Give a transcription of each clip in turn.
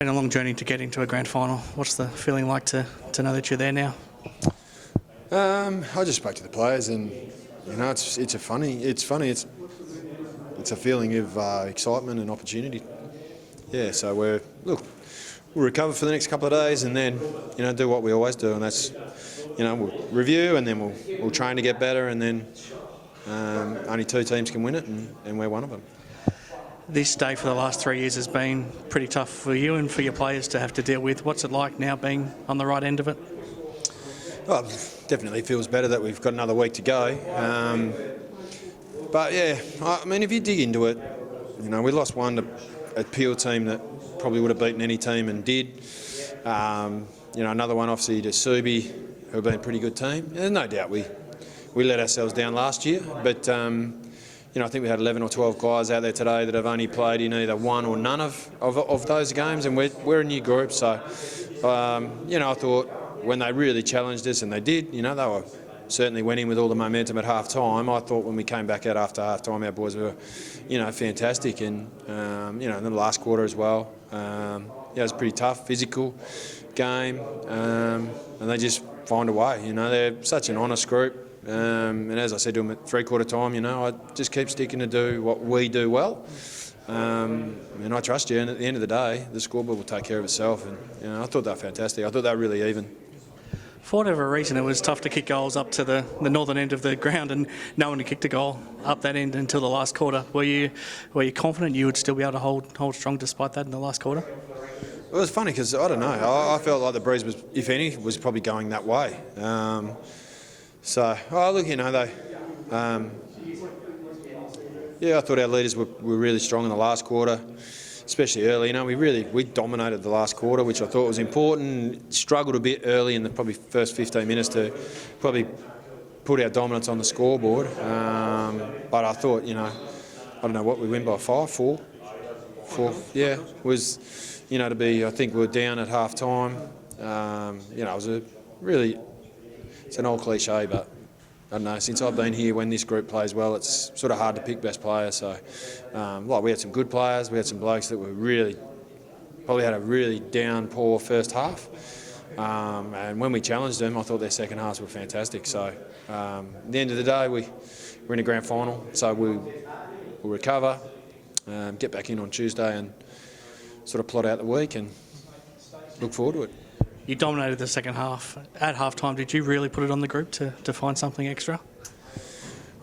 Been a long journey to get into a grand final. What's the feeling like to know that you're there now? I just spoke to the players, and it's a feeling of excitement and opportunity. Yeah, so we'll recover for the next couple of days, and then do what we always do, and that's we'll review, and then we'll train to get better, and then only 2 teams can win it, and we're one of them. This day for the last 3 years has been pretty tough for you and for your players to have to deal with. What's it like now being on the right end of it? Well, definitely feels better that we've got another week to go. But yeah, I mean, if you dig into it, we lost one to a Peel team that probably would have beaten any team and did. Another one obviously to Subi, who have been a pretty good team. There's no doubt we let ourselves down last year, but I think we had 11 or 12 guys out there today that have only played in either one or none of those games, and we're a new group. So, I thought when they really challenged us, and they did, they were certainly winning with all the momentum at half-time. I thought when we came back out after half-time, our boys were, fantastic. And, in the last quarter as well, it was a pretty tough, physical game, and they just find a way. They're such an honest group. And as I said to them at three-quarter time, I just keep sticking to do what we do well. And I trust you, and at the end of the day, the scoreboard will take care of itself. And I thought they were fantastic. I thought they were really even. For whatever reason, it was tough to kick goals up to the northern end of the ground, and no one had kicked a goal up that end until the last quarter. Were you confident you would still be able to hold strong despite that in the last quarter? It was funny because, I don't know, I felt like the breeze was, if any, was probably going that way. I thought our leaders were really strong in the last quarter, especially early. We dominated the last quarter, which I thought was important. Struggled a bit early in the probably first 15 minutes to probably put our dominance on the scoreboard. But I thought, I don't know what we win by 4. Yeah, was to be. I think we were down at half time. It was it's an old cliche, but I don't know, since I've been here, when this group plays well, it's sort of hard to pick best players. So, we had some good players. We had some blokes that were probably had a really poor first half. And when we challenged them, I thought their second halves were fantastic. So, at the end of the day, we're in a grand final. So we'll recover, get back in on Tuesday, and sort of plot out the week and look forward to it. You dominated the second half. At half-time, did you really put it on the group to find something extra?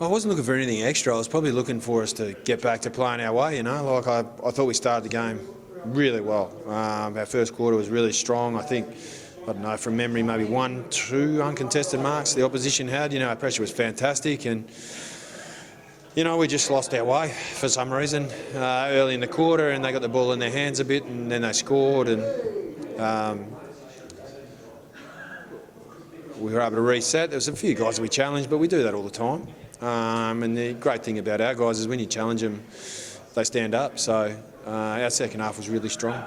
I wasn't looking for anything extra. I was probably looking for us to get back to playing our way, I thought we started the game really well. Our first quarter was really strong. I think, I don't know, from memory, maybe 1-2 uncontested marks the opposition had. Our pressure was fantastic, and we just lost our way for some reason early in the quarter, and they got the ball in their hands a bit, and then they scored, and we were able to reset. There was a few guys that we challenged, but we do that all the time. And the great thing about our guys is when you challenge them, they stand up. So our second half was really strong.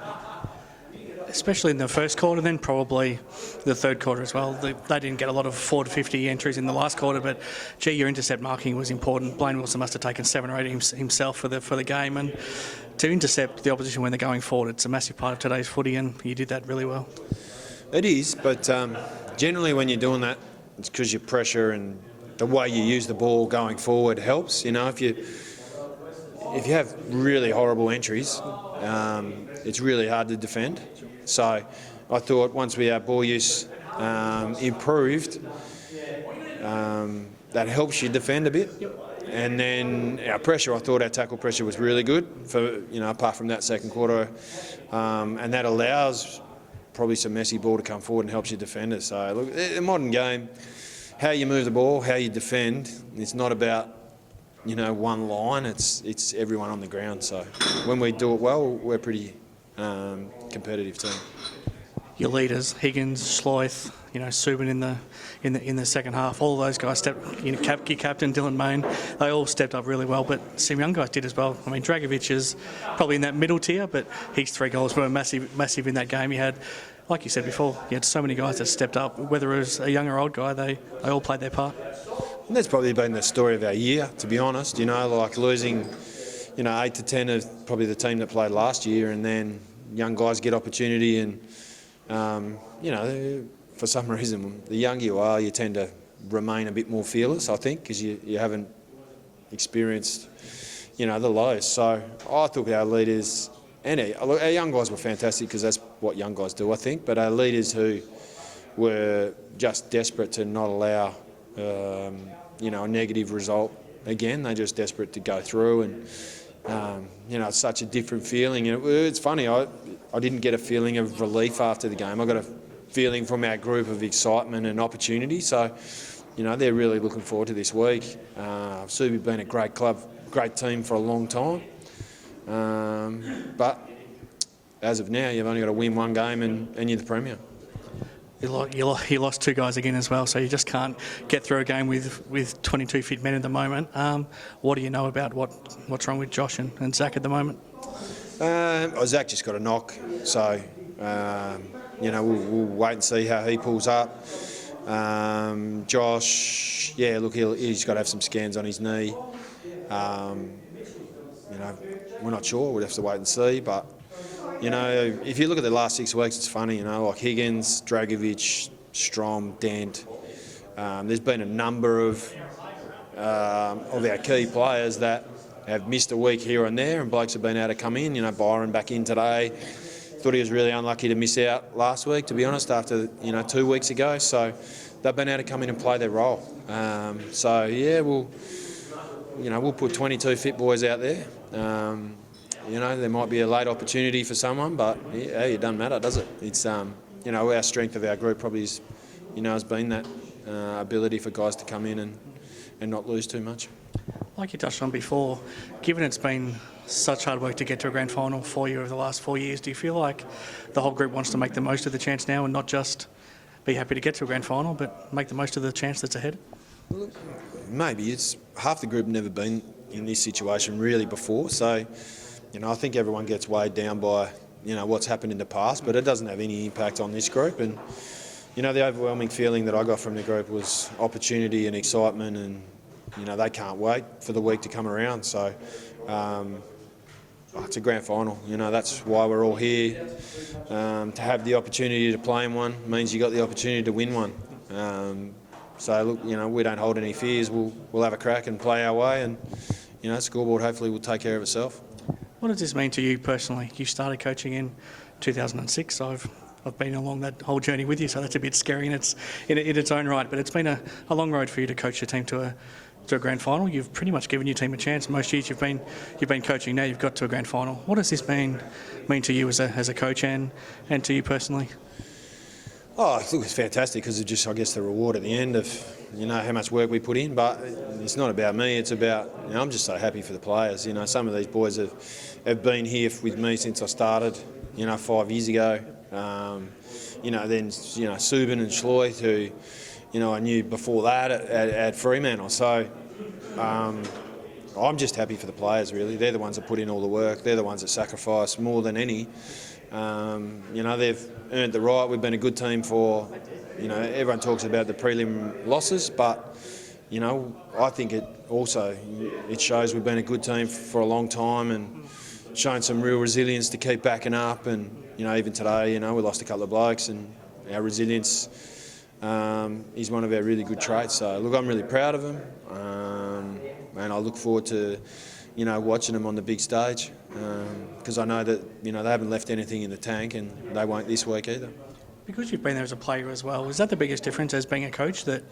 Especially in the first quarter, then probably the third quarter as well. They didn't get a lot of 4 to 50 entries in the last quarter, but your intercept marking was important. Blaine Wilson must have taken 7 or 8 himself for the game, and to intercept the opposition when they're going forward, it's a massive part of today's footy, and you did that really well. It is, but generally when you're doing that, it's because your pressure and the way you use the ball going forward helps. If you have really horrible entries, it's really hard to defend. So I thought once our ball use improved, that helps you defend a bit. And then our pressure, I thought our tackle pressure was really good for apart from that second quarter, and that allows probably some messy ball to come forward and helps you defend it. So look, the modern game, how you move the ball, how you defend, it's not about one line. It's everyone on the ground. So when we do it well, we're pretty competitive team. Your leaders, Higgins, Schleith, Subin in the second half, all of those guys stepped. Your captain Dylan Main, they all stepped up really well. But some young guys did as well. I mean, Dragovic is probably in that middle tier, but his 3 goals were massive in that game. You had, like you said before, you had so many guys that stepped up. Whether it was a young or old guy, they all played their part. And that's probably been the story of our year, to be honest. Like losing, 8 to 10 of probably the team that played last year, and then young guys get opportunity, and for some reason, the younger you are, you tend to remain a bit more fearless, I think, because you haven't experienced, the lows. So I thought our leaders and our young guys were fantastic, because that's what young guys do, I think. But our leaders who were just desperate to not allow, a negative result again. They're just desperate to go through, and it's such a different feeling. And it's funny, I didn't get a feeling of relief after the game. I got a feeling from our group of excitement and opportunity. So, they're really looking forward to this week. Subiaco's been a great club, great team for a long time. But as of now, you've only got to win one game and you're the Premier. You lost two guys again as well, so you just can't get through a game with 22 fit men at the moment. What do you know about what's wrong with Josh and Zach at the moment? Zach just got a knock, so we'll wait and see how he pulls up. Josh, he's got to have some scans on his knee. We're not sure. We'll have to wait and see, but. If you look at the last 6 weeks, it's funny, like Higgins, Dragovic, Strom, Dent. There's been a number of our key players that have missed a week here and there, and blokes have been able to come in. Byron back in today. Thought he was really unlucky to miss out last week, to be honest, after 2 weeks ago. So they've been able to come in and play their role. We'll put 22 fit boys out there. There might be a late opportunity for someone, but it doesn't matter, does it? It's our strength of our group probably has been that ability for guys to come in and not lose too much. Like you touched on before, given it's been such hard work to get to a grand final for you over the last 4 years, do you feel like the whole group wants to make the most of the chance now and not just be happy to get to a grand final, but make the most of the chance that's ahead? Maybe. It's half the group never been in this situation really before, so. I think everyone gets weighed down by, what's happened in the past, but it doesn't have any impact on this group. And, the overwhelming feeling that I got from the group was opportunity and excitement, and, they can't wait for the week to come around. So it's a grand final. That's why we're all here. To have the opportunity to play in one means you got the opportunity to win one. We don't hold any fears. We'll have a crack and play our way, and, scoreboard hopefully will take care of itself. What does this mean to you personally? You started coaching in 2006. I've been along that whole journey with you, so that's a bit scary in its own right. But it's been a long road for you to coach your team to a grand final. You've pretty much given your team a chance. Most years you've been coaching. Now you've got to a grand final. What does this mean to you as a coach and to you personally? Oh, look, it's fantastic, because it's just, I guess, the reward at the end of how much work we put in. But it's not about me. It's about, I'm just so happy for the players. Some of these boys have been here with me since I started, 5 years ago. Then Subin and Schleith, who I knew before that at Fremantle. So I'm just happy for the players, really. They're the ones that put in all the work. They're the ones that sacrifice more than any. They've earned the right. We've been a good team for, everyone talks about the prelim losses, but, I think it shows we've been a good team for a long time and shown some real resilience to keep backing up. And, even today, we lost a couple of blokes, and our resilience is one of our really good traits. So, look, I'm really proud of them, and I look forward to, watching them on the big stage, because I know that, they haven't left anything in the tank, and they won't this week either. Because you've been there as a player as well, is that the biggest difference as being a coach, that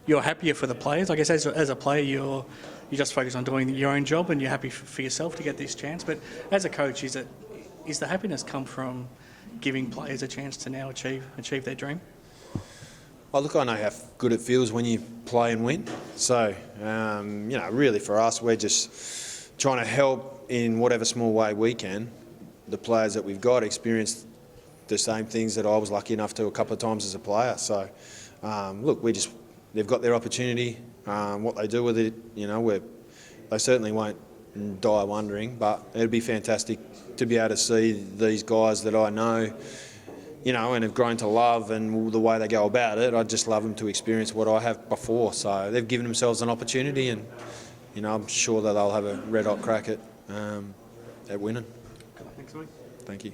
you're happier for the players? I guess as a player you just focus on doing your own job and you're happy for yourself to get this chance, but as a coach, is the happiness come from giving players a chance to now achieve their dream? Oh, look, I know how good it feels when you play and win. So, really for us, we're just trying to help in whatever small way we can the players that we've got experience the same things that I was lucky enough to a couple of times as a player. So, look, they've got their opportunity. What they do with it, they certainly won't die wondering, but it'd be fantastic to be able to see these guys that I know, and have grown to love, and the way they go about it. I'd just love them to experience what I have before. So they've given themselves an opportunity, and I'm sure that they'll have a red hot crack at winning. Thanks, mate. Thank you.